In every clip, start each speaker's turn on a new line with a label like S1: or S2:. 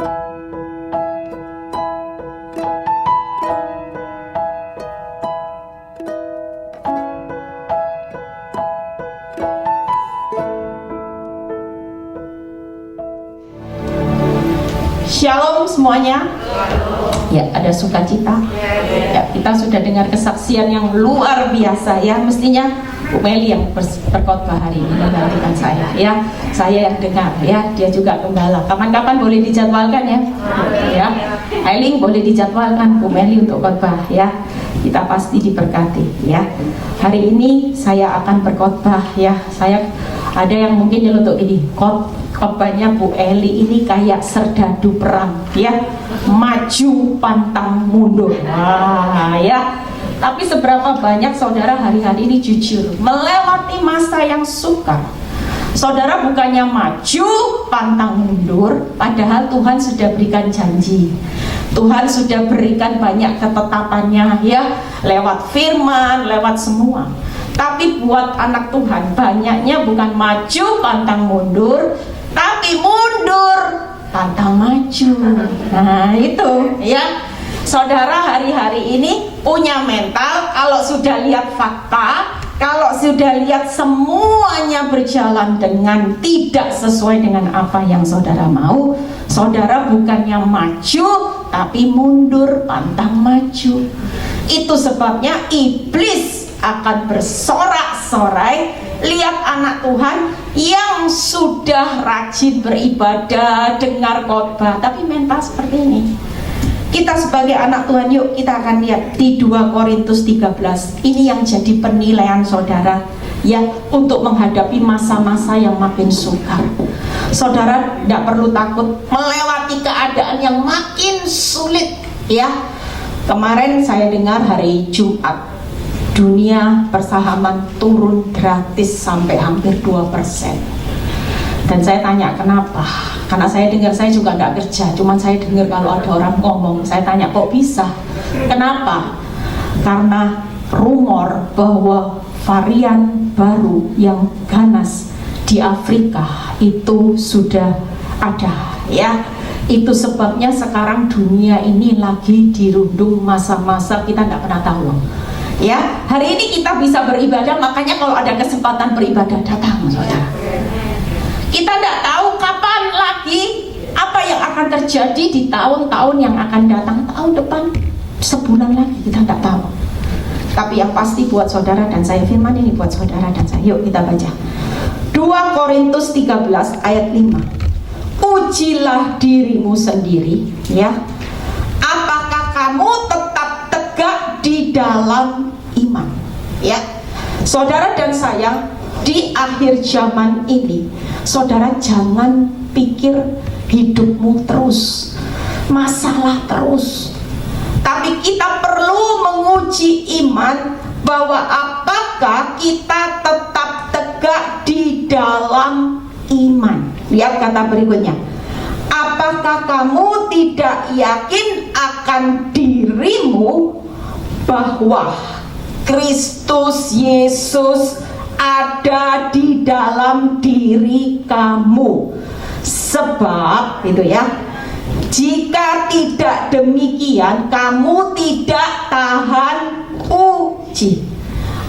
S1: Shalom semuanya. Ya, ada sukacita. Ya, kita sudah dengar kesaksian yang luar biasa ya. Mestinya Bu Meli yang berkhotbah hari ini menggantikan saya ya. Saya yang dengar ya. Dia juga gembala. Kapan-kapan boleh dijadwalkan ya. Ya. Ailing boleh dijadwalkan Bu Meli untuk khotbah ya. Kita pasti diberkati ya. Hari ini saya akan berkhotbah ya. Saya ada yang mungkin nyelutuk ini khotbahnya Bu Eli ini kayak serdadu perang ya, maju pantang mundur. Wah ya. Tapi seberapa banyak saudara hari-hari ini jujur melewati masa yang sukar? Saudara bukannya maju pantang mundur, padahal Tuhan sudah berikan janji. Tuhan sudah berikan banyak ketetapannya ya, lewat firman, lewat semua. Tapi buat anak Tuhan banyaknya bukan maju pantang mundur, tapi mundur pantang maju. Nah itu ya. Saudara hari-hari ini punya mental, kalau sudah lihat fakta, kalau sudah lihat semuanya berjalan dengan tidak sesuai dengan apa yang saudara mau, saudara bukannya maju tapi mundur pantang maju. Itu sebabnya iblis akan bersorak-sorai lihat anak Tuhan yang sudah rajin beribadah, dengar khotbah, tapi mental seperti ini. Kita sebagai anak Tuhan, yuk kita akan lihat di 2 Korintus 13. Ini yang jadi penilaian saudara ya, untuk menghadapi masa-masa yang makin sukar. Saudara tidak perlu takut melewati keadaan yang makin sulit ya. Kemarin saya dengar hari Jumat, dunia persahaman turun gratis sampai hampir 2%. Dan saya tanya kenapa? Karena saya dengar, saya juga nggak kerja, cuman saya dengar kalau ada orang ngomong, saya tanya kok bisa? Kenapa? Karena rumor bahwa varian baru yang ganas di Afrika itu sudah ada ya. Itu sebabnya sekarang dunia ini lagi dirundung masa-masa kita nggak pernah tahu ya. Hari ini kita bisa beribadah, makanya kalau ada kesempatan beribadah datang saudara. Kita tidak tahu kapan lagi apa yang akan terjadi di tahun-tahun yang akan datang, tahun depan, sebulan lagi kita tidak tahu. Tapi yang pasti buat saudara dan saya, firman ini buat saudara dan saya. Yuk kita baca 2 Korintus 13 ayat 5. Ujilah dirimu sendiri ya, apakah kamu tetap tegak di dalam iman ya. Saudara dan saya, di akhir zaman ini, saudara jangan pikir hidupmu terus masalah terus, tapi kita perlu menguji iman bahwa apakah kita tetap tegak di dalam iman. Lihat kata berikutnya, apakah kamu tidak yakin akan dirimu bahwa Kristus Yesus ada di dalam diri kamu? Sebab itu ya, jika tidak demikian kamu tidak tahan uji.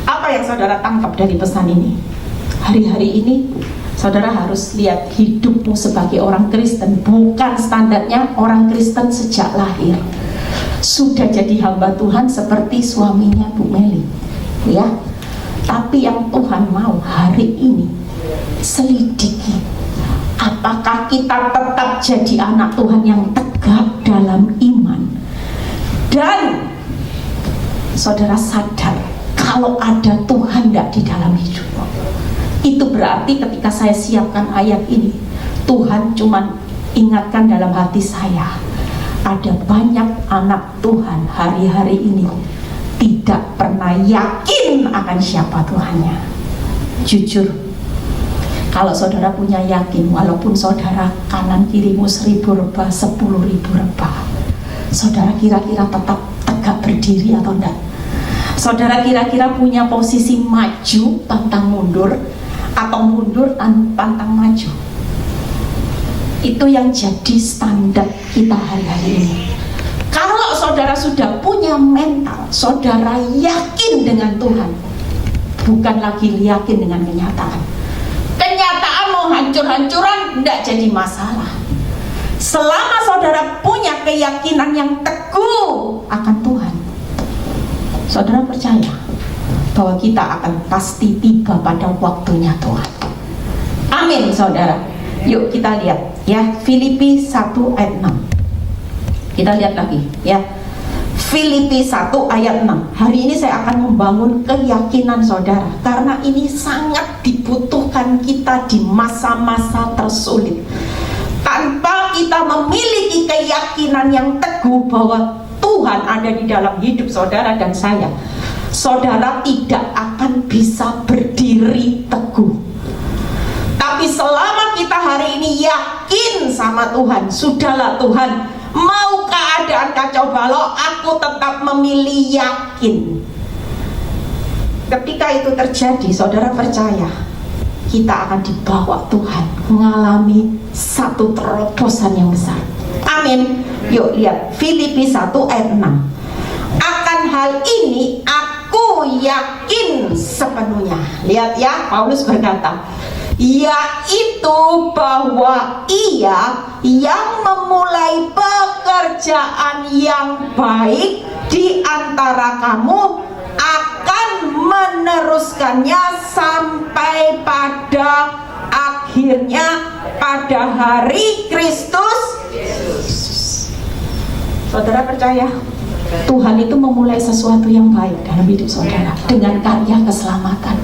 S1: Apa yang saudara tangkap dari pesan ini? Hari-hari ini saudara harus lihat hidupmu sebagai orang Kristen, bukan standarnya orang Kristen sejak lahir. Sudah jadi hamba Tuhan seperti suaminya Bu Meli ya. Tapi yang Tuhan mau hari ini, selidiki apakah kita tetap jadi anak Tuhan yang tegak dalam iman. Dan saudara sadar kalau ada Tuhan tidak di dalam hidupmu. Itu berarti ketika saya siapkan ayat ini, Tuhan cuman ingatkan dalam hati saya, ada banyak anak Tuhan hari-hari ini tidak pernah yakin akan siapa Tuhannya. Jujur, kalau saudara punya yakin, walaupun saudara kanan kirimu 1000 rebah, 10.000 rebah, saudara kira-kira tetap tegak berdiri atau enggak? Saudara kira-kira punya posisi maju pantang mundur atau mundur pantang maju? Itu yang jadi standar kita hari-hari ini. Kalau saudara sudah punya mental, saudara yakin dengan Tuhan, bukan lagi yakin dengan kenyataan. Kenyataan mau hancur-hancuran tidak jadi masalah. Selama saudara punya keyakinan yang teguh akan Tuhan, saudara percaya bahwa kita akan pasti tiba pada waktunya Tuhan. Amin, saudara. Yuk kita lihat ya, Filipi 1 ayat 6. Kita lihat lagi ya, Filipi 1 ayat 6. Hari ini saya akan membangun keyakinan saudara, karena ini sangat dibutuhkan kita di masa-masa tersulit. Tanpa kita memiliki keyakinan yang teguh bahwa Tuhan ada di dalam hidup saudara dan saya, saudara tidak akan bisa berdiri teguh. Tapi selama kita hari ini yakin sama Tuhan, sudahlah Tuhan, mau keadaan kacau balau, aku tetap memilih yakin. Ketika itu terjadi, saudara percaya kita akan dibawa Tuhan mengalami satu terobosan yang besar. Amin. Yuk lihat Filipi 1 ayat 6. Akan hal ini aku yakin sepenuhnya. Lihat ya, Paulus berkata, yaitu bahwa Ia yang memulai pekerjaan yang baik di antara kamu akan meneruskannya sampai pada akhirnya pada hari Kristus. Saudara percaya Tuhan itu memulai sesuatu yang baik dalam hidup saudara dengan karya keselamatan.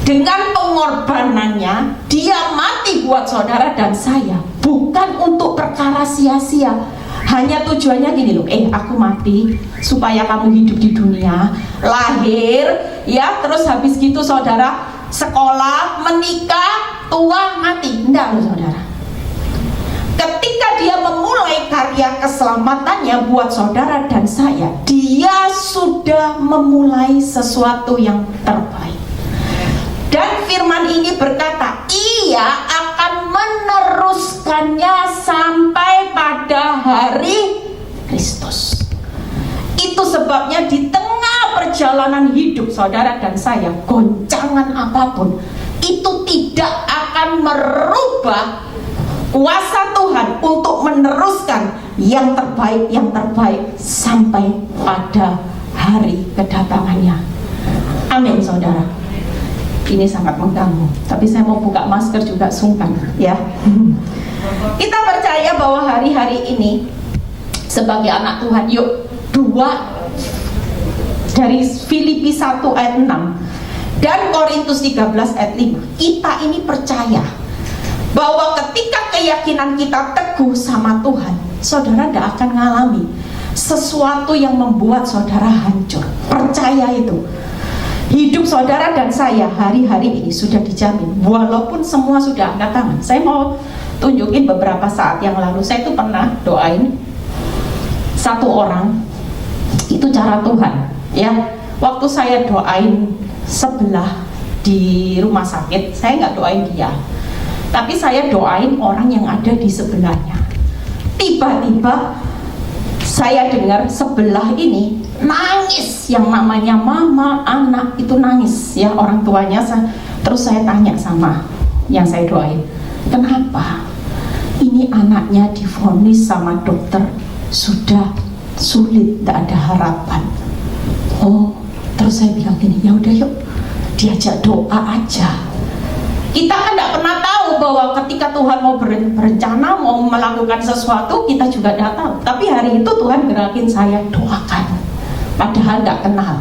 S1: Dengan pengorbanannya, dia mati buat saudara dan saya, bukan untuk perkara sia-sia. Hanya tujuannya gini loh, aku mati supaya kamu hidup di dunia, lahir, ya, terus habis gitu saudara sekolah, menikah, tua, mati. Enggak loh saudara. Ketika dia memulai karya keselamatannya buat saudara dan saya, dia sudah memulai sesuatu yang terbaik. Dan firman ini berkata, Ia akan meneruskannya sampai pada hari Kristus. Itu sebabnya di tengah perjalanan hidup saudara dan saya, goncangan apapun, itu tidak akan merubah kuasa Tuhan untuk meneruskan yang terbaik sampai pada hari kedatangannya. Amin saudara. Ini sangat mengganggu, tapi saya mau buka masker juga sungkan ya. Kita percaya bahwa hari-hari ini sebagai anak Tuhan, yuk, 2 dari Filipi 1 ayat 6 dan Korintus 13 ayat 5, kita ini percaya bahwa ketika keyakinan kita teguh sama Tuhan, saudara tidak akan mengalami sesuatu yang membuat saudara hancur. Percaya itu. Hidup saudara dan saya hari-hari ini sudah dijamin, walaupun semua sudah angkat tangan. Saya mau tunjukin beberapa saat yang lalu, saya itu pernah doain satu orang, itu cara Tuhan ya. Waktu saya doain sebelah di rumah sakit, saya nggak doain dia, tapi saya doain orang yang ada di sebelahnya. Tiba-tiba saya dengar sebelah ini nangis, yang namanya mama, anak itu nangis ya, orang tuanya. Terus saya tanya sama yang saya doain, kenapa? Ini anaknya divonis sama dokter sudah sulit, tidak ada harapan. Oh, terus saya bilang gini, ya udah yuk diajak doa aja. Kita kan tidak pernah tahu bahwa ketika Tuhan mau berencana, mau melakukan sesuatu, kita juga tidak tahu. Tapi hari itu Tuhan gerakin saya, doakan. Padahal tidak kenal.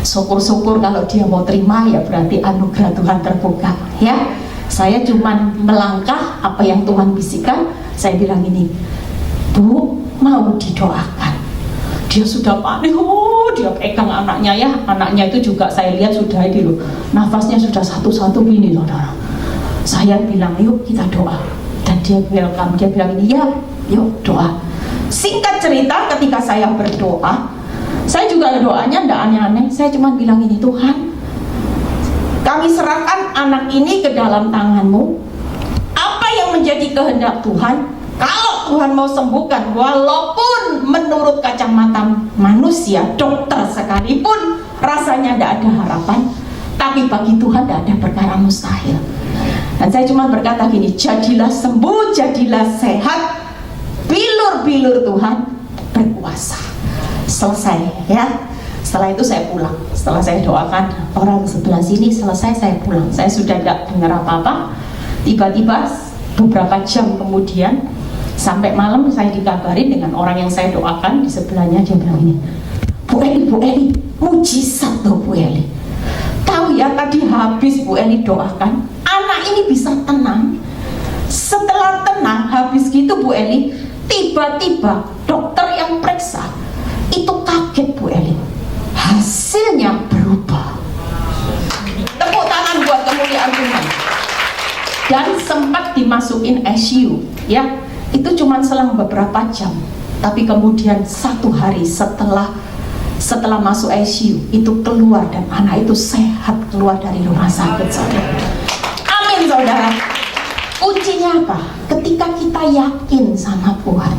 S1: Syukur-syukur kalau dia mau terima, ya berarti anugerah Tuhan terbuka ya. Saya cuman melangkah apa yang Tuhan bisikan. Saya bilang ini, Bu, mau didoakan. Dia sudah panik, dia pegang anaknya ya. Anaknya itu juga saya lihat sudah ini loh, nafasnya sudah satu-satu gini saudara. Saya bilang yuk kita doa, dan dia welcome, dia bilang ini ya, yuk doa. Singkat cerita, ketika saya berdoa, saya juga doanya tidak aneh-aneh. Saya cuma bilang ini, Tuhan, kami serahkan anak ini ke dalam tangan-Mu. Apa yang menjadi kehendak Tuhan, kalau Tuhan mau sembuhkan, walaupun menurut kacamata manusia, dokter sekalipun rasanya tidak ada harapan, tapi bagi Tuhan tidak ada perkara mustahil. Dan saya cuma berkata gini, jadilah sembuh, jadilah sehat, bilur-bilur Tuhan berkuasa. Selesai ya. Setelah itu saya pulang. Setelah saya doakan orang sebelah sini, selesai saya pulang. Saya sudah tidak dengar apa-apa. Tiba-tiba beberapa jam kemudian, sampai malam saya dikabarin dengan orang yang saya doakan di sebelahnya. Dia bilang ini, Bu Eli, mujizat loh Bu Eli. Tahu ya, tadi habis Bu Eli doakan, anak ini bisa tenang. Setelah tenang, habis gitu Bu Eli, tiba-tiba dokter yang periksa itu kaget Bu Eli, hasilnya berubah. Tepuk tangan buat kemuliaan Tuhan. Dan sempat dimasukin ICU ya, itu cuma selang beberapa jam, tapi kemudian 1 hari setelah masuk ICU itu keluar, dan anak itu sehat keluar dari rumah sakit, saudara. Amin, saudara. Kuncinya apa? Ketika kita yakin sama Tuhan.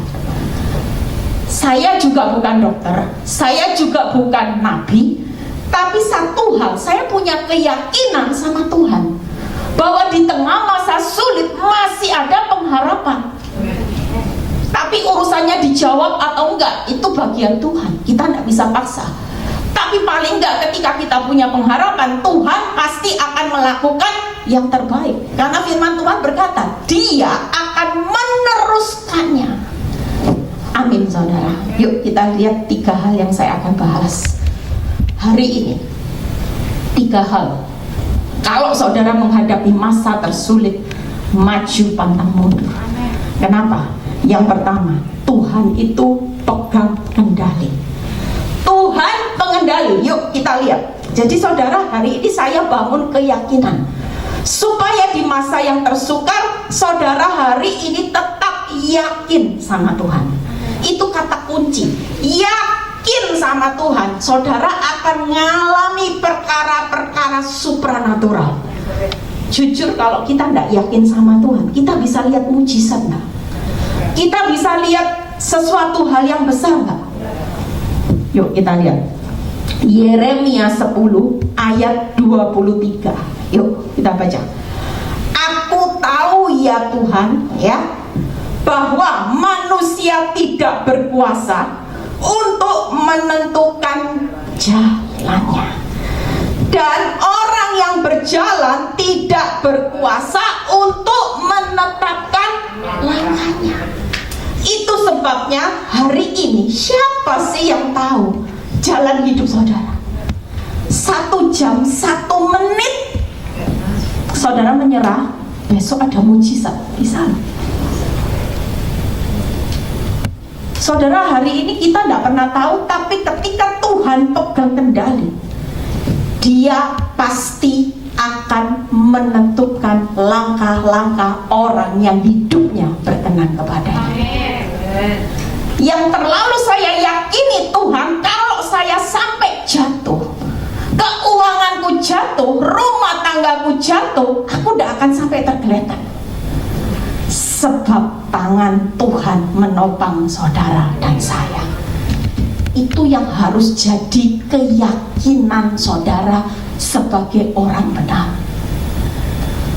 S1: Saya juga bukan dokter, saya juga bukan nabi, tapi satu hal, saya punya keyakinan sama Tuhan bahwa di tengah masa sulit masih ada pengharapan. Tapi urusannya dijawab atau enggak, itu bagian Tuhan, kita tidak bisa paksa. Tapi paling enggak ketika kita punya pengharapan, Tuhan pasti akan melakukan yang terbaik. Karena firman Tuhan berkata, Dia akan meneruskannya. Amin, saudara. Yuk kita lihat 3 hal yang saya akan bahas hari ini. 3 hal. Kalau saudara menghadapi masa tersulit, maju pantang mundur. Kenapa? Yang pertama, Tuhan itu pegang kendali. Tuhan pengendali. Yuk kita lihat. Jadi saudara, hari ini saya bangun keyakinan supaya di masa yang tersukar, saudara hari ini tetap yakin sama Tuhan. Itu kata kunci. Yakin sama Tuhan, saudara akan mengalami perkara-perkara supranatural. Jujur, kalau kita tidak yakin sama Tuhan, kita bisa lihat mujizat enggak? Kita bisa lihat sesuatu hal yang besar enggak? Yuk kita lihat Yeremia 10 ayat 23. Yuk kita baca. Aku tahu ya Tuhan, ya, bahwa manusia tidak berkuasa untuk menentukan jalannya, dan orang yang berjalan tidak berkuasa untuk menetapkan langkahnya. Itu sebabnya hari ini siapa sih yang tahu jalan hidup saudara? 1 jam, 1 menit saudara menyerah, besok ada mujizat, bisa. Saudara, hari ini kita tidak pernah tahu, tapi ketika Tuhan pegang kendali, Dia pasti akan menentukan langkah-langkah orang yang hidupnya berkenan kepadanya. Yang terlalu saya yakini Tuhan, kalau saya sampai jatuh, keuanganku jatuh, rumah tanggaku jatuh, aku tidak akan sampai tergeletak. Sebab tangan Tuhan menopang saudara dan saya. Itu yang harus jadi keyakinan saudara sebagai orang benar.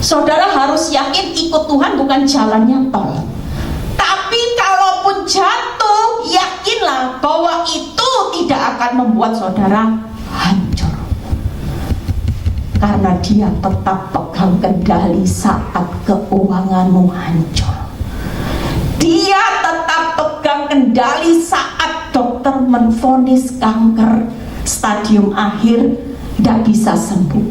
S1: Saudara harus yakin ikut Tuhan bukan jalannya tol. Tapi kalaupun jatuh, yakinlah bahwa itu tidak akan membuat saudara hancur. Karena Dia tetap pegang kendali saat keuanganmu hancur. Dia tetap pegang kendali saat dokter menvonis kanker stadium akhir tidak bisa sembuh.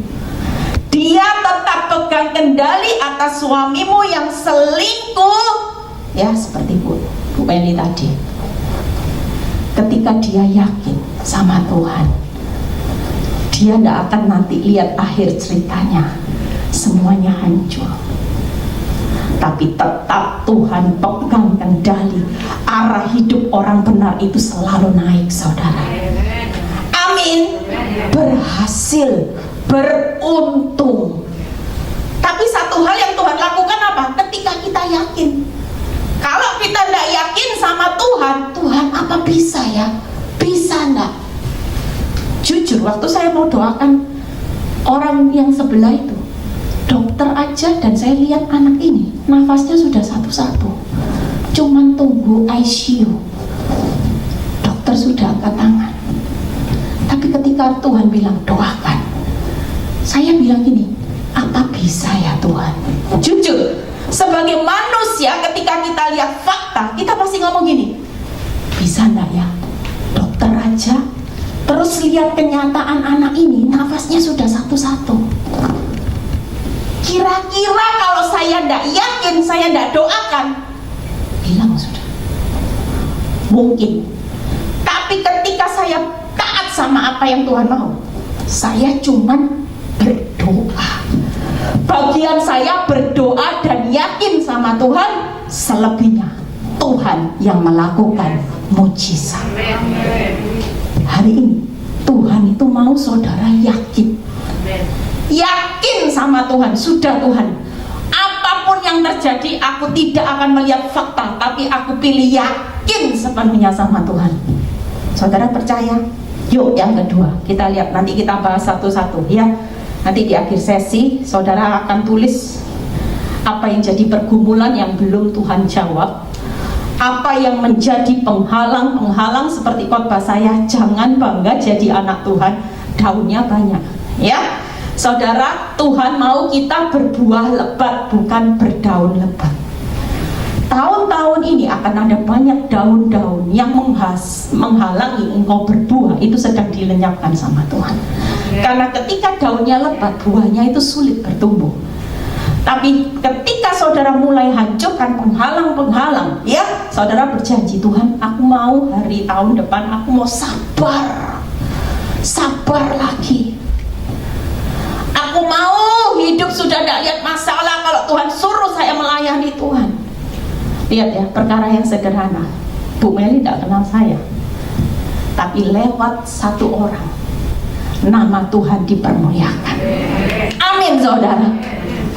S1: Dia tetap pegang kendali atas suamimu yang selingkuh, ya seperti Bu Eli tadi. Ketika dia yakin sama Tuhan, dia tidak akan nanti lihat akhir ceritanya semuanya hancur. Tapi tetap Tuhan pegang kendali. Arah hidup orang benar itu selalu naik, saudara. Amin. Berhasil, beruntung. Tapi satu hal yang Tuhan lakukan apa? ketika kita yakin. Kalau kita tidak yakin sama Tuhan, Tuhan apa bisa ya? Bisa enggak? Jujur, waktu saya mau doakan orang yang sebelah itu, dokter aja, dan saya lihat anak ini nafasnya sudah satu-satu, cuman tunggu ICU. Dokter sudah angkat tangan. Tapi ketika Tuhan bilang doakan, saya bilang gini, apa bisa ya Tuhan? Jujur, sebagai manusia ketika kita lihat fakta, kita pasti ngomong gini, bisa enggak ya? Dokter aja, terus lihat kenyataan anak ini nafasnya sudah satu-satu. Kira-kira kalau saya tidak yakin, saya tidak doakan, hilang sudah. Mungkin. Tapi ketika saya taat sama apa yang Tuhan mau, saya cuman berdoa. Bagian saya berdoa dan yakin sama Tuhan. Selebihnya Tuhan yang melakukan mujizat. Hari ini Tuhan itu mau saudara yakin. Yakin sama Tuhan. Sudah Tuhan, apapun yang terjadi, aku tidak akan melihat fakta, tapi aku pilih yakin sepenuhnya sama Tuhan. Saudara percaya? Yuk yang kedua, kita lihat, nanti kita bahas satu-satu ya. Nanti di akhir sesi saudara akan tulis apa yang jadi pergumulan yang belum Tuhan jawab, apa yang menjadi penghalang-penghalang. Seperti khotbah saya, jangan bangga jadi anak Tuhan, daunnya banyak ya. Saudara, Tuhan mau kita berbuah lebat, bukan berdaun lebat. Tahun-tahun ini akan ada banyak daun-daun yang menghalangi engkau berbuah. Itu sedang dilenyapkan sama Tuhan. Karena ketika daunnya lebat, buahnya itu sulit bertumbuh. Tapi ketika saudara mulai hancurkan penghalang-penghalang, ya, saudara berjanji, Tuhan, aku mau hari tahun depan, aku mau sabar lagi. Aku mau hidup sudah tidak lihat masalah. Kalau Tuhan suruh saya melayani Tuhan. Lihat ya, perkara yang sederhana. Bu Meli tidak kenal saya, tapi lewat satu orang, nama Tuhan dipermuliakan. Amin saudara.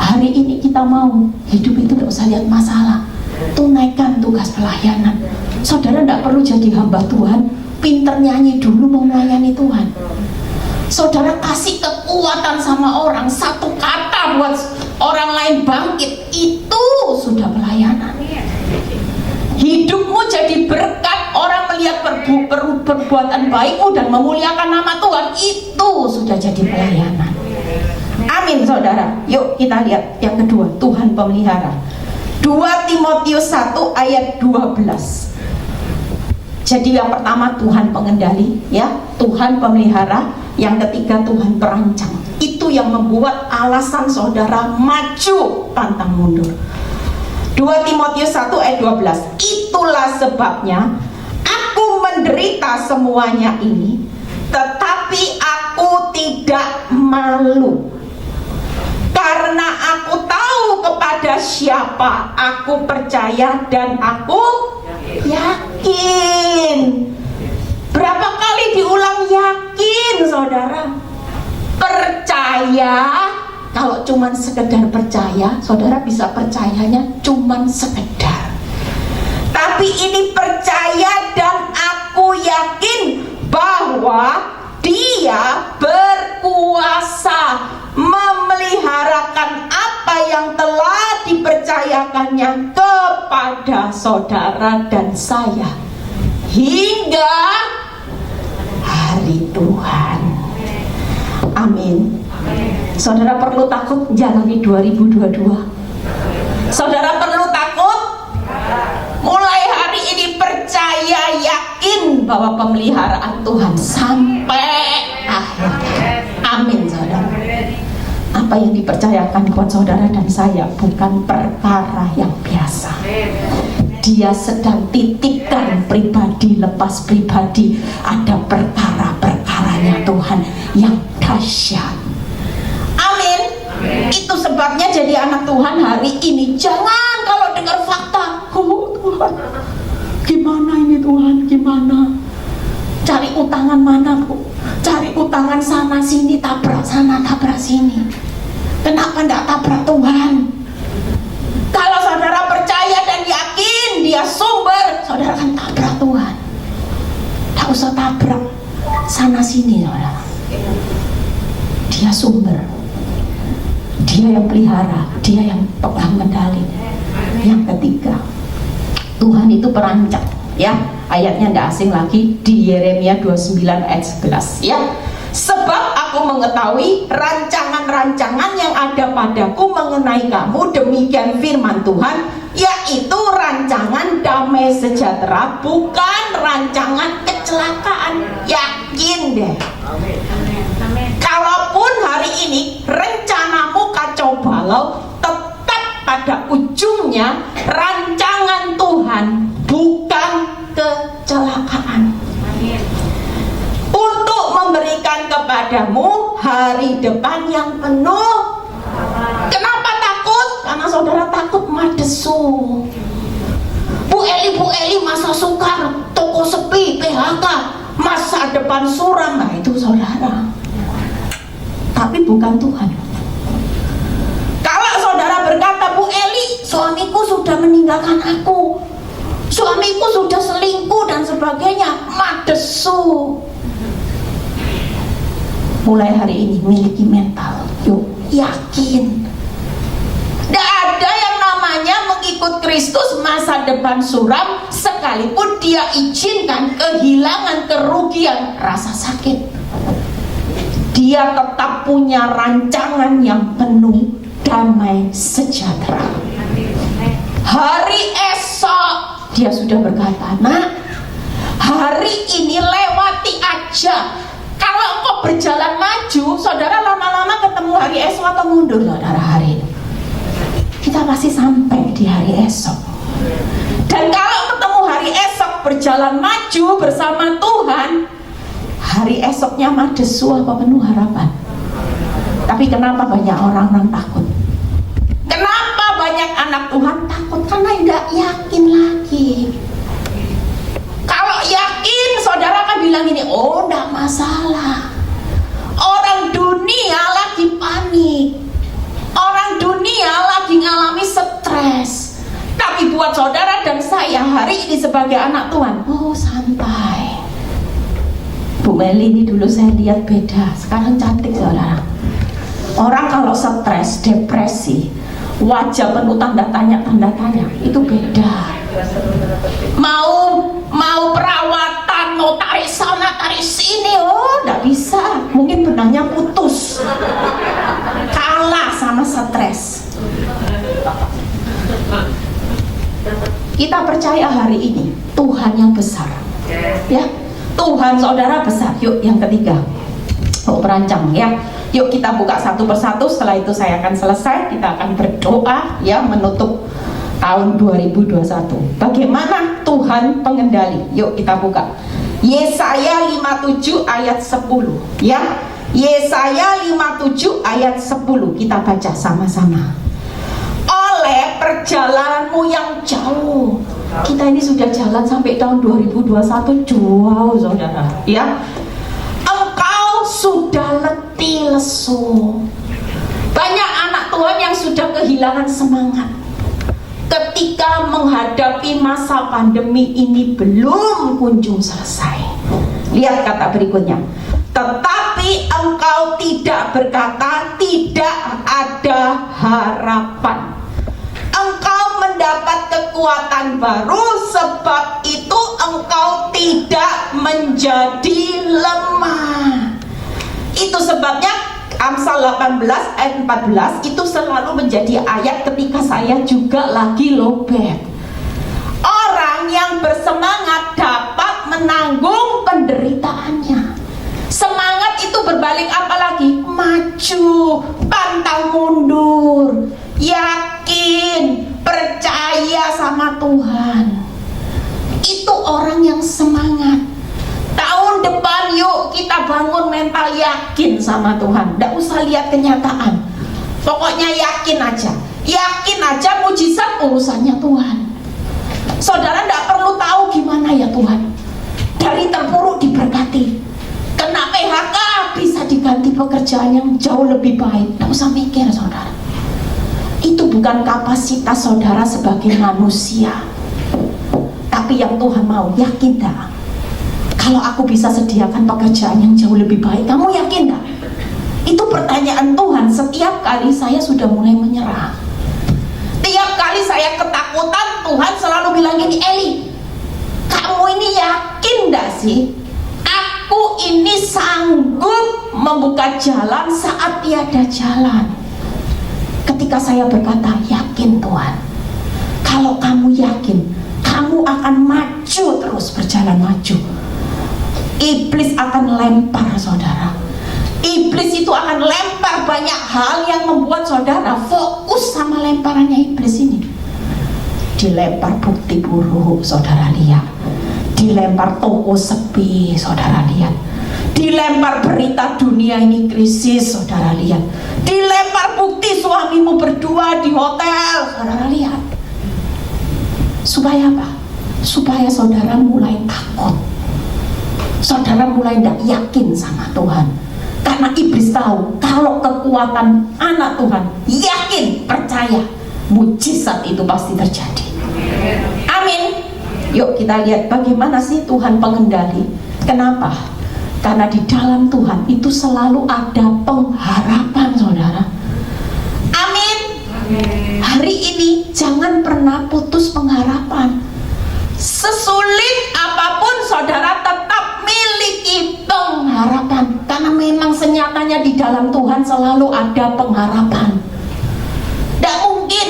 S1: Hari ini kita mau hidup itu tidak usah lihat masalah, tunaikan tugas pelayanan. Saudara tidak perlu jadi hamba Tuhan, pinter nyanyi dulu mau melayani Tuhan. Saudara kasih kekuatan sama orang, satu kata buat orang lain bangkit, itu sudah pelayanan. Hidupmu jadi berkat, orang melihat perbuatan baikmu dan memuliakan nama Tuhan, itu sudah jadi pelayanan. Amin saudara. Yuk kita lihat yang kedua, Tuhan pemelihara. 2 Timotius 1 ayat 12. Jadi yang pertama Tuhan pengendali, ya, Tuhan pemelihara. Yang ketiga Tuhan perancang. Itu yang membuat alasan saudara maju pantang mundur. 2 Timotius 1 ayat 12. Itulah sebabnya aku menderita semuanya ini, tetapi aku tidak malu, karena aku tahu kepada siapa aku percaya dan aku yakin. Berapa kali diulang yakin saudara? Percaya. Kalau cuman sekedar percaya, saudara bisa percayanya cuman sekedar. Tapi ini percaya dan aku yakin bahwa Dia berkuasa memeliharakan apa yang telah dipercayakannya kepada saudara dan saya hingga hari Tuhan. Amin. Saudara perlu takut jalani 2022? Saudara perlu takut? Mulai hari ini percaya, yakin bahwa pemeliharaan Tuhan sampai akhir. Amin saudara. Apa yang dipercayakan buat saudara dan saya bukan perkara yang biasa. Dia sedang titipkan pribadi lepas pribadi. Ada perkara-perkaranya Tuhan yang dahsyat. Amin. Itu sebabnya jadi anak Tuhan hari ini, jangan kalau dengar fakta, oh Tuhan, gimana ini Tuhan, gimana? Cari utangan mana Bu? Cari utangan sana sini, tabrak sana, tabrak sini. Kenapa enggak tabrak Tuhan? Kalau dia sumber, saudara kan tabrak Tuhan. Tak usah tabrak sana sini, saudara. Dia sumber, dia yang pelihara, dia yang pegang kendali. Yang ketiga, Tuhan itu perancang, ya. Ayatnya tidak asing lagi di Yeremia 29 ayat 11, ya. Sebab aku mengetahui rancangan-rancangan yang ada padaku mengenai kamu, demikian firman Tuhan, yaitu rancangan damai sejahtera, bukan rancangan kecelakaan. Yakin deh. Kalaupun hari ini rencanamu kacau balau, tetap pada ujungnya rancangan Tuhan, bukan kecelakaan. Untuk memberikan kepadamu hari depan yang penuh. Kenapa takut? Karena saudara takut madesu. Bu Eli masa sukar, toko sepi, PHK, masa depan suram. Nah itu saudara, tapi bukan Tuhan. Kalau saudara berkata, Bu Eli, suamiku sudah meninggalkan aku, suamiku sudah selingkuh dan sebagainya, madesu. Mulai hari ini miliki mental, yuk yakin. Tidak ada yang namanya mengikut Kristus masa depan suram, sekalipun dia izinkan kehilangan, kerugian, rasa sakit. Dia tetap punya rancangan yang penuh damai sejahtera. Hari esok dia sudah berkata, nak, hari ini lewati aja. Kalau engkau berjalan maju, saudara lama-lama ketemu hari esok atau mundur, saudara hari ini. Kita pasti sampai di hari esok. Dan kalau ketemu hari esok berjalan maju bersama Tuhan, hari esoknya madesu apa penuh harapan. Tapi kenapa banyak orang takut? Kenapa banyak anak Tuhan takut? Karena tidak yakin lagi. Kalau yakin, saudara kan bilang ini, oh tidak masalah. Orang dunia lagi panik, orang dunia lagi ngalami stres. Tapi buat saudara dan saya hari ini sebagai anak Tuhan, oh santai. Bu Meli ini dulu saya lihat beda, sekarang cantik saudara. Orang kalau stres, depresi, wajah penuh tanda tanya, itu beda. Mau perawatan, mau tarik sana, tarik sini, oh tidak bisa. Mungkin benangnya putus, kalah sama stres. Kita percaya hari ini Tuhan yang besar, ya. Tuhan saudara besar. Yuk yang ketiga, perancang, ya. Yuk kita buka satu persatu. Setelah itu saya akan selesai. Kita akan berdoa, ya, menutup tahun 2021. Bagaimana Tuhan pengendali? Yuk kita buka Yesaya 57 ayat 10, ya. Yesaya 57 ayat 10 kita baca sama-sama. Oleh perjalananmu yang jauh, kita ini sudah jalan sampai tahun 2021, jauh saudara, ya. Engkau sudah letih lesu. Banyak anak Tuhan yang sudah kehilangan semangat ketika menghadapi masa pandemi ini belum kunjung selesai. Lihat kata berikutnya, tetapi engkau tidak berkata tidak ada harapan. Engkau mendapat kekuatan baru, sebab itu engkau tidak menjadi lemah. Itu sebabnya Amsal 18 ayat 14 itu selalu menjadi ayat ketika saya juga lagi lowbat. Orang yang bersemangat dapat menanggung penderitaannya. Semangat itu berbalik apa lagi? Maju, pantang mundur, yakin, percaya sama Tuhan. Itu orang yang semangat. Tahun depan yuk kita bangun mental yakin sama Tuhan. Tidak usah lihat kenyataan, pokoknya yakin aja. Yakin aja, mujizat urusannya Tuhan. Saudara tidak perlu tahu gimana ya Tuhan. Dari terpuruk diberkati, kena PHK bisa diganti pekerjaan yang jauh lebih baik. Tidak usah mikir saudara. Itu bukan kapasitas saudara sebagai manusia. Tapi yang Tuhan mau, yakin tak? Kalau aku bisa sediakan pekerjaan yang jauh lebih baik, kamu yakin tak? Itu pertanyaan Tuhan. Setiap kali saya sudah mulai menyerah, tiap kali saya ketakutan, Tuhan selalu bilang gini, Eli, kamu ini yakin gak sih? Aku ini sanggup membuka jalan saat tiada jalan. Ketika saya berkata, yakin Tuhan. Kalau kamu yakin, kamu akan maju terus, berjalan maju. Iblis akan lempar saudara. Iblis itu akan lempar banyak hal yang membuat saudara fokus sama lemparannya iblis ini. Dilempar bukti buruk, saudara lihat. Dilempar toko sepi, saudara lihat. Dilempar berita dunia ini krisis, saudara lihat. Dilempar bukti suamimu berdua di hotel, saudara lihat. Supaya apa? Supaya saudara mulai takut. Saudara mulai tidak yakin sama Tuhan. Karena iblis tahu kalau kekuatan anak Tuhan, yakin, percaya, mujizat itu pasti terjadi. Amin. Yuk kita lihat bagaimana sih Tuhan pengendali. Kenapa? Karena di dalam Tuhan itu selalu ada pengharapan, saudara. Amin. Hari ini jangan pernah putus pengharapan. Sesulit apapun saudara tetap miliki pengharapan. Karena memang senyatanya di dalam Tuhan selalu ada pengharapan. Tidak mungkin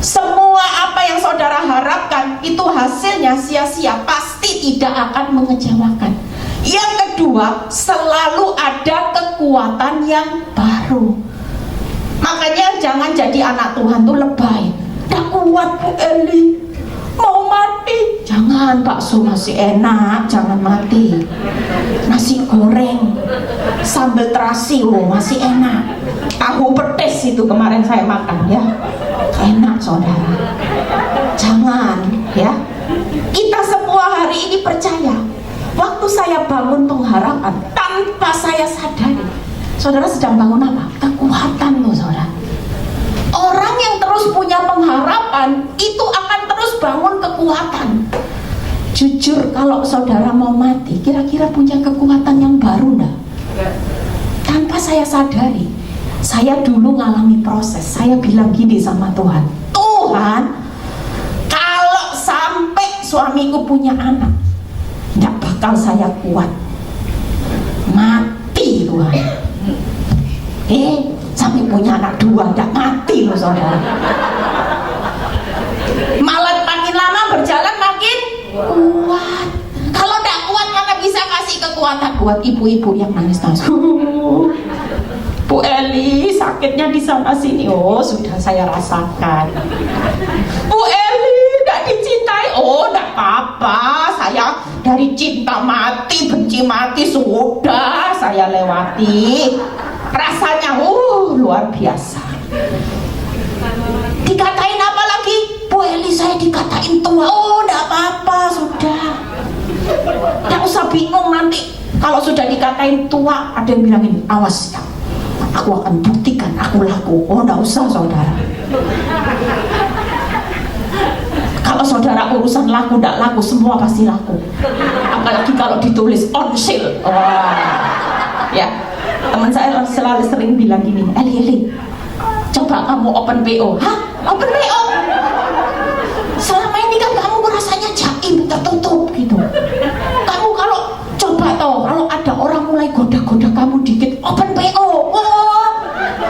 S1: semua apa yang saudara harapkan itu hasilnya sia-sia. Pasti tidak akan mengecewakan. Yang kedua, selalu ada kekuatan yang baru. Makanya jangan jadi anak Tuhan tuh lebay. Tak kuat Bu Eli, mau mati. Jangan, bakso masih enak, jangan mati. Nasi goreng sambal terasi, oh masih enak. Tahu petis itu kemarin saya makan ya, enak saudara. Jangan ya. Kita semua hari ini percaya, waktu saya bangun pengharapan tanpa saya sadari, saudara sedang bangun apa? Kekuatan loh saudara. Orang yang terus punya pengharapan itu akan terus bangun kekuatan. Jujur, kalau saudara mau mati, kira-kira punya kekuatan yang baru enggak? Tanpa saya sadari, saya dulu ngalami proses. Saya bilang gini sama Tuhan, Tuhan, kalau sampai suamiku punya anak, enggak bakal saya kuat. Mati Tuhan. Sampai punya anak 2 enggak mati loh saudara. Malah makin lama berjalan makin kuat. Kalau enggak kuat mana bisa kasih kekuatan buat ibu-ibu yang nangis-nangis. Bu Eli sakitnya di sana sini. Oh sudah saya rasakan. Bu Eli enggak dicintai. Oh enggak apa-apa, saya dari cinta mati, benci mati sudah saya lewati. Rasanya luar biasa. Dikatain apa lagi? Bu Eli saya dikatain tua. Oh enggak apa-apa, sudah. Enggak usah bingung nanti. Kalau sudah dikatain tua, ada yang bilang ini, awas ya, aku akan buktikan aku laku. Oh enggak usah saudara. Kalau saudara urusan laku enggak laku, semua pasti laku. Apalagi kalau ditulis on sale. Ya, teman saya selalu sering bilang gini, Eli, coba kamu open PO. Hah? Open PO? Selama ini kan kamu rasanya jaim, tertutup gitu. Kamu kalau coba toh, kalau ada orang mulai goda-goda kamu dikit, open PO. Oh,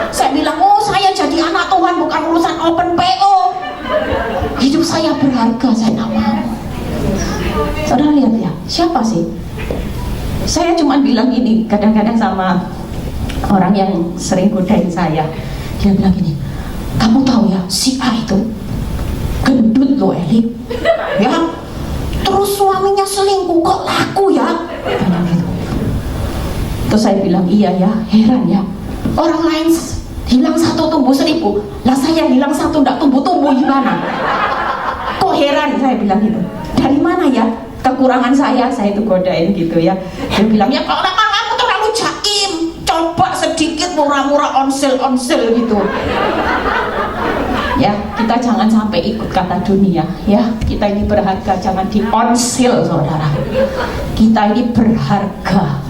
S1: saya bilang, saya jadi anak Tuhan, bukan urusan open PO. Hidup saya berharga, saya nggak mau. Saudara lihat ya, siapa sih? Saya cuma bilang gini, kadang-kadang sama orang yang sering godain saya. Dia bilang gini, kamu tahu ya, si A itu gendut loh Eli, ya. Terus suaminya selingkuh, kok laku ya? Gitu. Terus saya bilang, iya ya, heran ya. Orang lain hilang 1 tumbuh 1000, lah saya hilang 1 nggak tumbuh-tumbuh gimana? Kok heran, saya bilang gitu. Dari mana ya kekurangan saya itu godain gitu ya. Dia bilang, ya kalau kamu terlalu jaim, coba sedikit murah-murah onsel gitu. Ya, kita jangan sampai ikut kata dunia. Ya, kita ini berharga, jangan di-onsil, saudara. Kita ini berharga.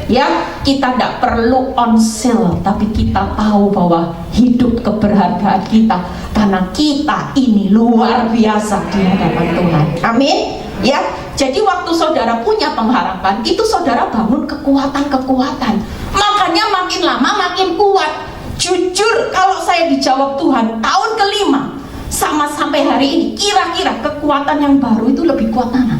S1: Ya, kita tidak perlu onsil, tapi kita tahu bahwa hidup keberhargaan kita karena kita ini luar biasa di hadapan Tuhan. Amin. Ya, jadi waktu saudara punya pengharapan, itu saudara bangun kekuatan-kekuatan. Makanya makin lama makin kuat. Jujur, kalau saya dijawab Tuhan tahun kelima sama sampai hari ini, kira-kira kekuatan yang baru itu lebih kuat mana?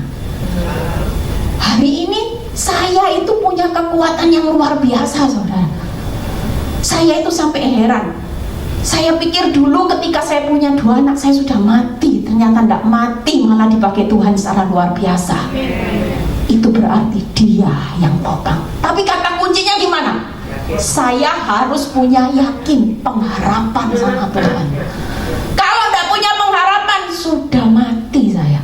S1: Hari ini saya itu punya kekuatan yang luar biasa, saudara. Saya itu sampai heran. Saya pikir dulu ketika saya punya 2 anak saya sudah mati. Ternyata tidak mati, malah dipakai Tuhan secara luar biasa. Itu berarti Dia yang topang. Tapi kata kuncinya gimana? Saya harus punya yakin, pengharapan sama Tuhan. Kalau tidak punya pengharapan, sudah mati saya.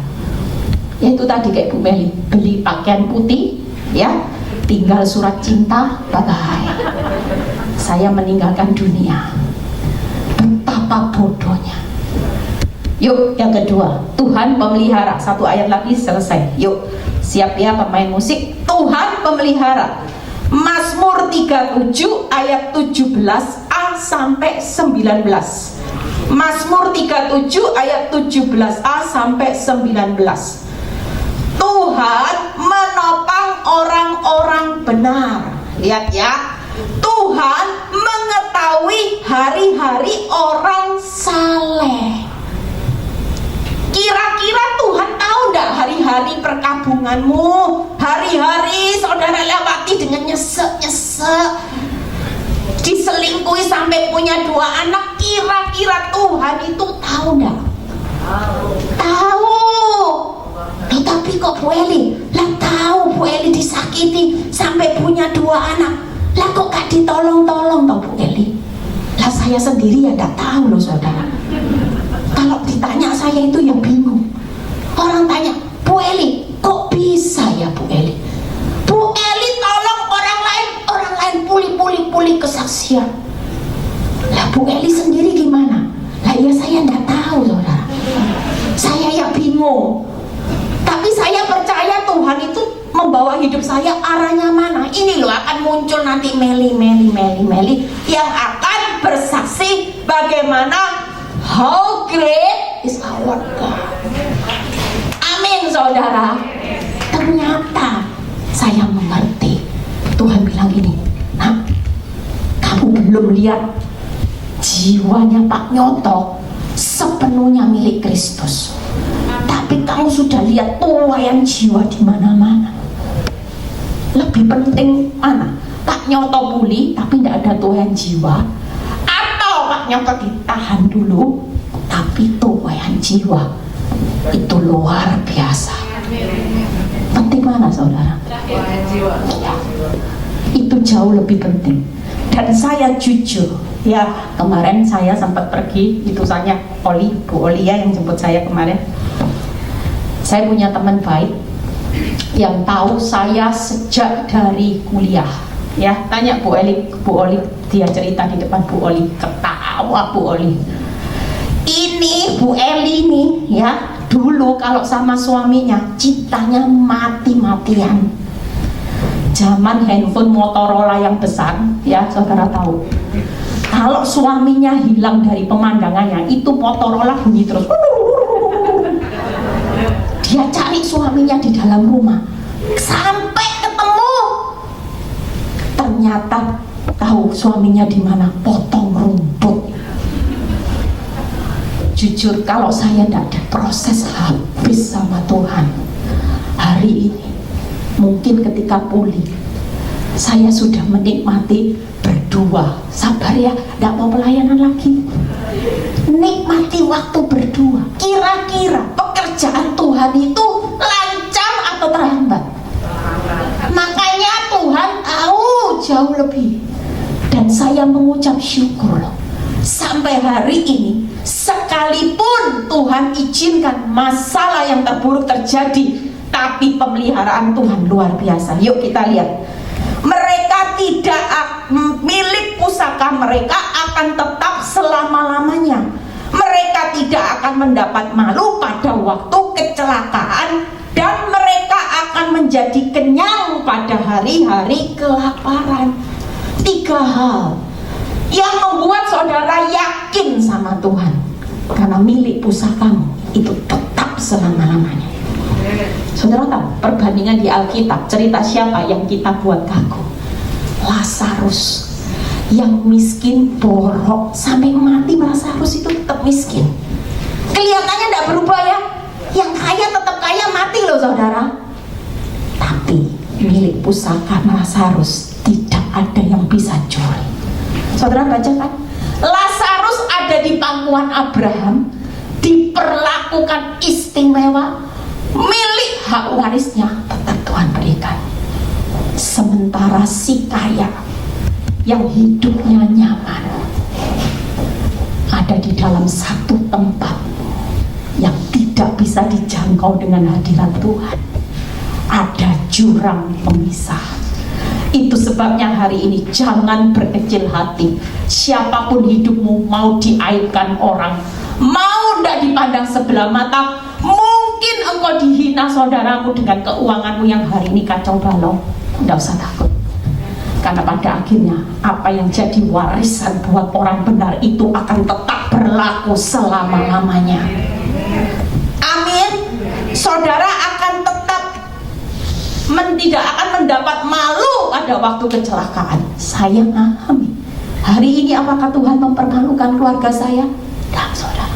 S1: Itu tadi kayak Bu Meli, beli pakaian putih, ya, tinggal surat cinta, bye-bye. Saya meninggalkan dunia. Betapa bodohnya. Yuk, yang kedua, Tuhan pemelihara. 1 ayat lagi selesai. Yuk, siap ya pemain musik. Tuhan pemelihara. Mazmur 37 ayat 17a sampai 19. Mazmur 37 ayat 17a sampai 19. Tuhan menopang orang-orang benar. Lihat ya, Tuhan mengetahui hari-hari orang saleh. Kira-kira Tuhan tahu enggak hari-hari perkabunganmu? Hari-hari saudara lewati dengan nyesek-nyesek, diselingkuhi sampai punya 2 anak. Kira-kira Tuhan itu tahu enggak? Tahu. Tetapi kok Bu Eli? Lah tahu Bu Eli disakiti sampai punya 2 anak. Lah kok gak ditolong-tolong toh Bu Eli? Lah saya sendiri ya gak tahu loh saudara. Kalau ditanya saya itu yang bingung. Orang tanya, Bu Eli, kok bisa ya Bu Eli? Bu Eli tolong orang lain pulih kesaksian. Lah Bu Eli sendiri gimana? Lah ya saya gak tahu saudara. Saya ya bingung. Tapi saya percaya Tuhan itu membawa hidup saya arahnya mana. Ini loh akan muncul nanti Meli yang akan bersaksi bagaimana how great is our God. Amin saudara. Ternyata saya mengerti. Tuhan bilang gini, nah, kamu belum lihat jiwanya Pak Nyoto sepenuhnya milik Kristus. Tapi kamu sudah lihat tuaian jiwa di mana-mana. Lebih penting mana? Pak Nyoto pulih tapi tidak ada tuaian jiwa, atau Pak Nyoto ditahan dulu tapi tuaian jiwa itu luar biasa. Penting mana saudara? Ya, itu jauh lebih penting. Dan saya jujur, ya kemarin saya sempat pergi, itu saya Bu Oli ya yang jemput saya kemarin. Saya punya teman baik yang tahu saya sejak dari kuliah. Ya, tanya Bu Oli, dia cerita di depan Bu Oli, ketawa Bu Oli. Ini Bu Eli nih ya, dulu kalau sama suaminya cintanya mati-matian. Zaman handphone Motorola yang besar, ya saudara tahu. Kalau suaminya hilang dari pemandangannya, itu Motorola bunyi terus. Dia cari suaminya di dalam rumah sampai ketemu. Ternyata tahu suaminya di mana, potong rumput. Jujur kalau saya tidak ada proses habis sama Tuhan hari ini, mungkin ketika pulih saya sudah menikmati berdua. Sabar ya, tidak mau pelayanan lagi. Nikmati waktu berdua. Kira-kira pekerjaan Tuhan itu lancar atau terhambat? Makanya Tuhan tahu jauh lebih. Dan saya mengucap syukur loh, sampai hari ini sekalipun Tuhan izinkan masalah yang terburuk terjadi, tapi pemeliharaan Tuhan luar biasa. Yuk kita lihat. Mereka tidak milik pusaka mereka akan tetap selama-lamanya. Mereka tidak akan mendapat malu pada waktu kecelakaan, dan mereka akan menjadi kenyang pada hari-hari kelaparan. 3 hal yang membuat saudara yakin sama Tuhan, karena milik pusakamu itu tetap selama-lamanya. Saudara tahu perbandingan di Alkitab, cerita siapa yang kita buat kagum? Lazarus, yang miskin borok sampai mati. Lazarus itu tetap miskin, kelihatannya tidak berubah ya. Yang kaya tetap kaya, mati loh saudara. Tapi milik pusaka Lazarus tidak ada yang bisa curi. Saudara baca kan, Lazarus ada di pangkuan Abraham, diperlakukan istimewa, milik hak warisnya tetap Tuhan berikan. Sementara si kaya yang hidupnya nyaman ada di dalam satu tempat yang tidak bisa dijangkau dengan hadirat Tuhan. Ada jurang pemisah. Itu sebabnya hari ini jangan berkecil hati. Siapapun hidupmu, mau diaibkan orang, mau tidak dipandang sebelah mata, mungkin engkau dihina saudaramu dengan keuanganmu yang hari ini kacau balau, tidak usah takut. Karena pada akhirnya apa yang jadi warisan buat orang benar itu akan tetap berlaku selama-lamanya. Amin. Saudara akan tetap tidak akan mendapat malu pada waktu kecelakaan. Saya mengalami. Hari ini apakah Tuhan mempermalukan keluarga saya? Tidak, saudara.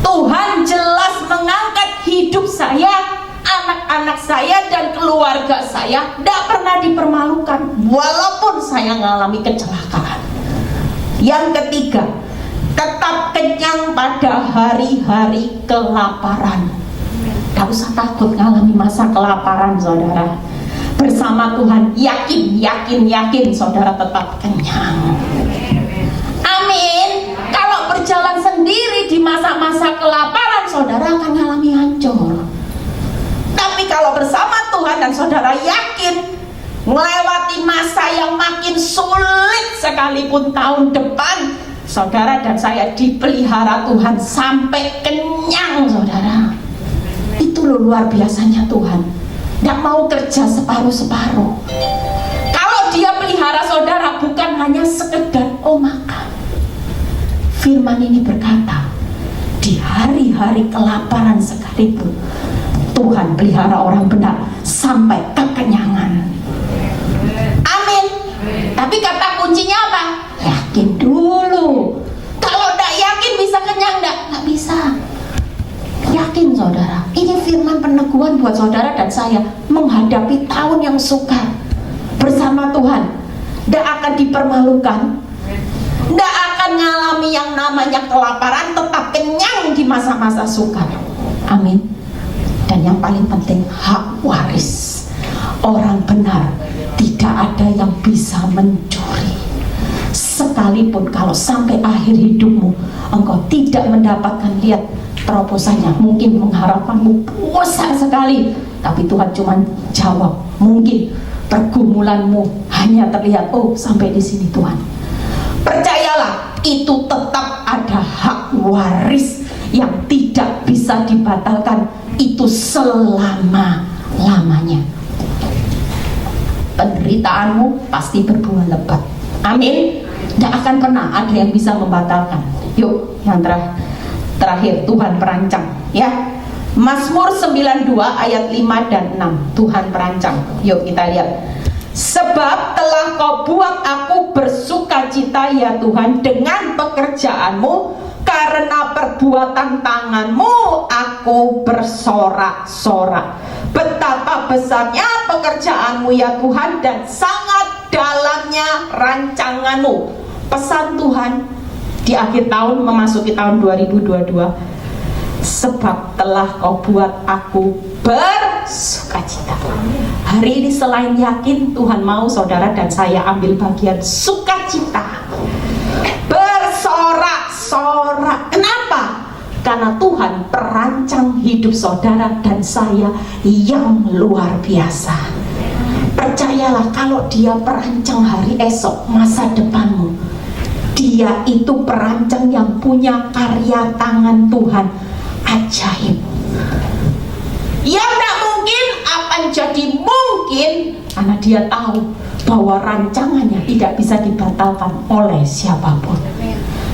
S1: Tuhan jelas mengangkat hidup saya, anak-anak saya dan keluarga saya tidak pernah dipermalukan walaupun saya mengalami kecelakaan. Yang ketiga, tetap kenyang pada hari-hari kelaparan. Tidak usah takut mengalami masa kelaparan saudara. Bersama Tuhan yakin saudara tetap kenyang. Amin. Kalau berjalan sendiri di masa-masa kelaparan, saudara akan mengalami hancur. Tapi kalau bersama Tuhan dan saudara yakin melewati masa yang makin sulit sekalipun tahun depan, saudara dan saya dipelihara Tuhan sampai kenyang saudara. Itu loh luar biasanya Tuhan. Tidak mau kerja separuh-separuh. Kalau dia pelihara saudara bukan hanya sekedar makan. Firman ini berkata, di hari-hari kelaparan sekalipun Tuhan pelihara orang benar sampai kekenyangan. Amin. Tapi kata kuncinya apa? Yakin dulu. Kalau tidak yakin bisa kenyang nggak bisa. Yakin saudara. Ini firman peneguhan buat saudara dan saya menghadapi tahun yang sukar bersama Tuhan. Tidak akan dipermalukan, tidak akan mengalami yang namanya kelaparan, tetap kenyang di masa-masa sukar. Amin. Dan yang paling penting, hak waris orang benar tidak ada yang bisa mencuri. Sekalipun kalau sampai akhir hidupmu engkau tidak mendapatkan, lihat terobosannya, mungkin pengharapanmu besar sekali, tapi Tuhan cuma jawab, mungkin pergumulanmu hanya terlihat sampai di sini Tuhan. Percayalah, itu tetap ada hak waris yang tidak bisa dibatalkan. Itu selama-lamanya. Penderitaanmu pasti berbuah lebat. Amin. Tidak akan pernah ada yang bisa membatalkan. Yuk, yang terakhir Tuhan perancang ya. Mazmur 92 ayat 5 dan 6. Tuhan perancang. Yuk kita lihat. Sebab telah kau buat aku bersukacita ya Tuhan dengan pekerjaanmu, karena perbuatan tanganmu aku bersorak-sorak. Betapa besarnya pekerjaanmu ya Tuhan, dan sangat dalamnya rancanganmu. Pesan Tuhan di akhir tahun memasuki tahun 2022, sebab telah kau buat aku bersukacita. Hari ini selain yakin, Tuhan mau saudara dan saya ambil bagian sukacita, bersorak-sorak. Kenapa? Karena Tuhan perancang hidup saudara dan saya yang luar biasa. percayalah kalau dia perancang hari esok, masa depanmu, dia itu perancang yang punya karya tangan Tuhan ajaib. Yang tidak mungkin akan jadi mungkin karena dia tahu bahwa rancangannya tidak bisa dibatalkan oleh siapapun.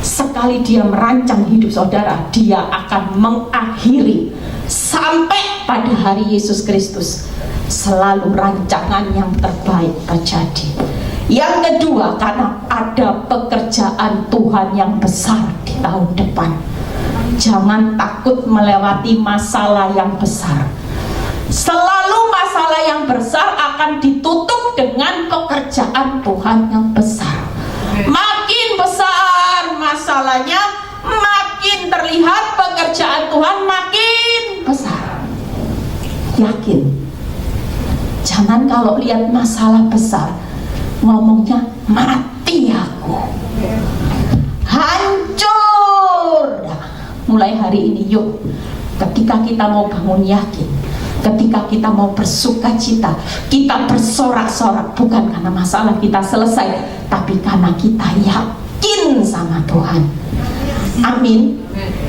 S1: Sekali dia merancang hidup saudara, dia akan mengakhiri sampai pada hari Yesus Kristus. Selalu rancangan yang terbaik terjadi. Yang kedua, karena ada pekerjaan Tuhan yang besar di tahun depan. Jangan takut melewati masalah yang besar. Selalu masalah yang besar akan ditutup dengan pekerjaan Tuhan yang besar. Makin besar masalahnya, makin terlihat pekerjaan Tuhan makin besar. Yakin. Jangan kalau lihat masalah besar ngomongnya mati aku, hancur. Nah, mulai hari ini yuk, ketika kita mau bangun yakin, ketika kita mau bersuka cita, kita bersorak-sorak bukan karena masalah kita selesai, tapi karena kita yakin sama Tuhan. Amin.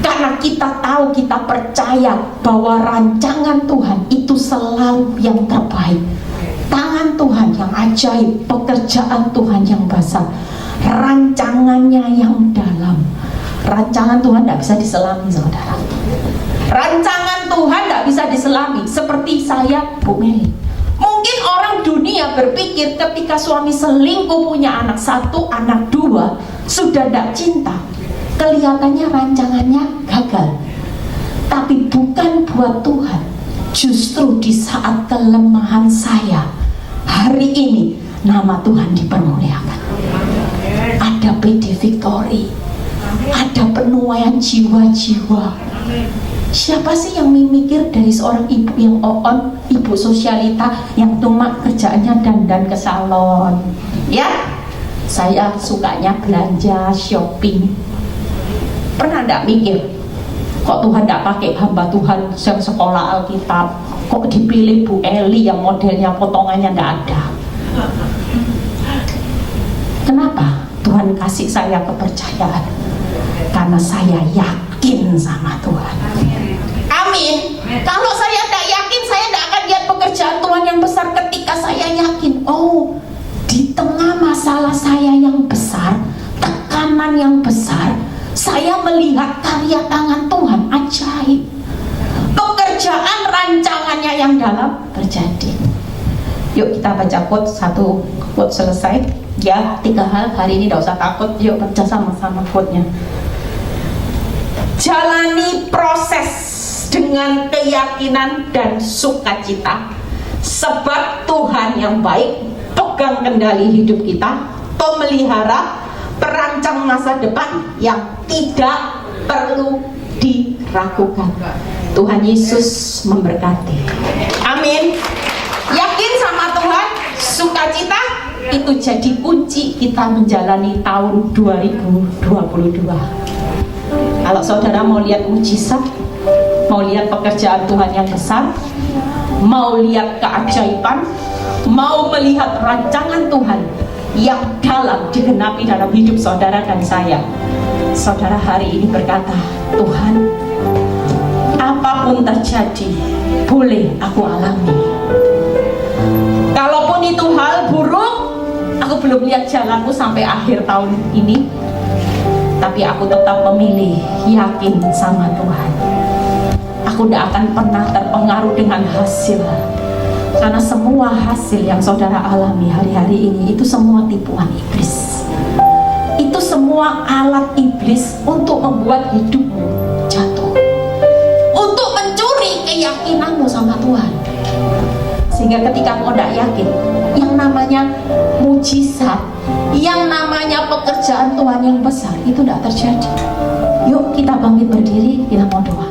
S1: Karena kita tahu, kita percaya bahwa rancangan Tuhan itu selalu yang terbaik. Tangan Tuhan yang ajaib, pekerjaan Tuhan yang besar, rancangannya yang dalam. Rancangan Tuhan tidak bisa diselami, saudara. Rancangan Tuhan tidak bisa diselami. Seperti saya, Bu Meli. Mungkin orang dunia berpikir ketika suami selingkuh, punya anak 1, anak 2, sudah tidak cinta. Kelihatannya rancangannya gagal. Tapi bukan buat Tuhan. Justru di saat kelemahan saya, hari ini nama Tuhan dipermuliakan. Ada PD Victory, ada penuaian jiwa-jiwa. Siapa sih yang memikir dari seorang ibu yang on, ibu sosialita yang cuma kerjaannya dandan ke salon? Ya, saya sukanya belanja, shopping. Pernah enggak mikir, kok Tuhan enggak pakai hamba Tuhan yang sekolah Alkitab? Kok dipilih Bu Eli yang modelnya potongannya enggak ada? Kenapa Tuhan kasih saya kepercayaan? Karena saya yakin sama Tuhan. Amin. Kalau saya tidak yakin, saya tidak akan lihat pekerjaan Tuhan yang besar. Ketika saya yakin, oh, di tengah masalah saya yang besar, tekanan yang besar, saya melihat karya tangan Tuhan ajaib. Pekerjaan rancangannya yang dalam terjadi. Yuk kita baca quote, satu quote selesai. Ya, 3 hal hari ini tidak usah takut. Yuk baca sama-sama quote-nya. Jalani proses dengan keyakinan dan sukacita, sebab Tuhan yang baik pegang kendali hidup kita, pemelihara, perancang masa depan yang tidak perlu diragukan. Tuhan Yesus memberkati. Amin. Yakin sama Tuhan, sukacita itu jadi kunci kita menjalani tahun 2022. Kalau saudara mau lihat mujizat, mau lihat pekerjaan Tuhan yang besar, mau lihat keajaiban, mau melihat rancangan Tuhan yang dalam digenapi dalam hidup saudara dan saya, saudara hari ini berkata, Tuhan, apapun terjadi boleh aku alami. Kalaupun itu hal buruk, aku belum lihat jalanku sampai akhir tahun ini, tapi aku tetap memilih yakin sama Tuhan. Aku tidak akan pernah terpengaruh dengan hasil, karena semua hasil yang saudara alami hari-hari ini itu semua tipuan iblis. Itu semua alat iblis untuk membuat hidupmu jatuh, untuk mencuri keyakinanmu sama Tuhan. Sehingga ketika kau tidak yakin, yang namanya mujizat, yang namanya pekerjaan Tuhan yang besar itu tidak terjadi. Yuk kita bangkit berdiri, kita mau doa.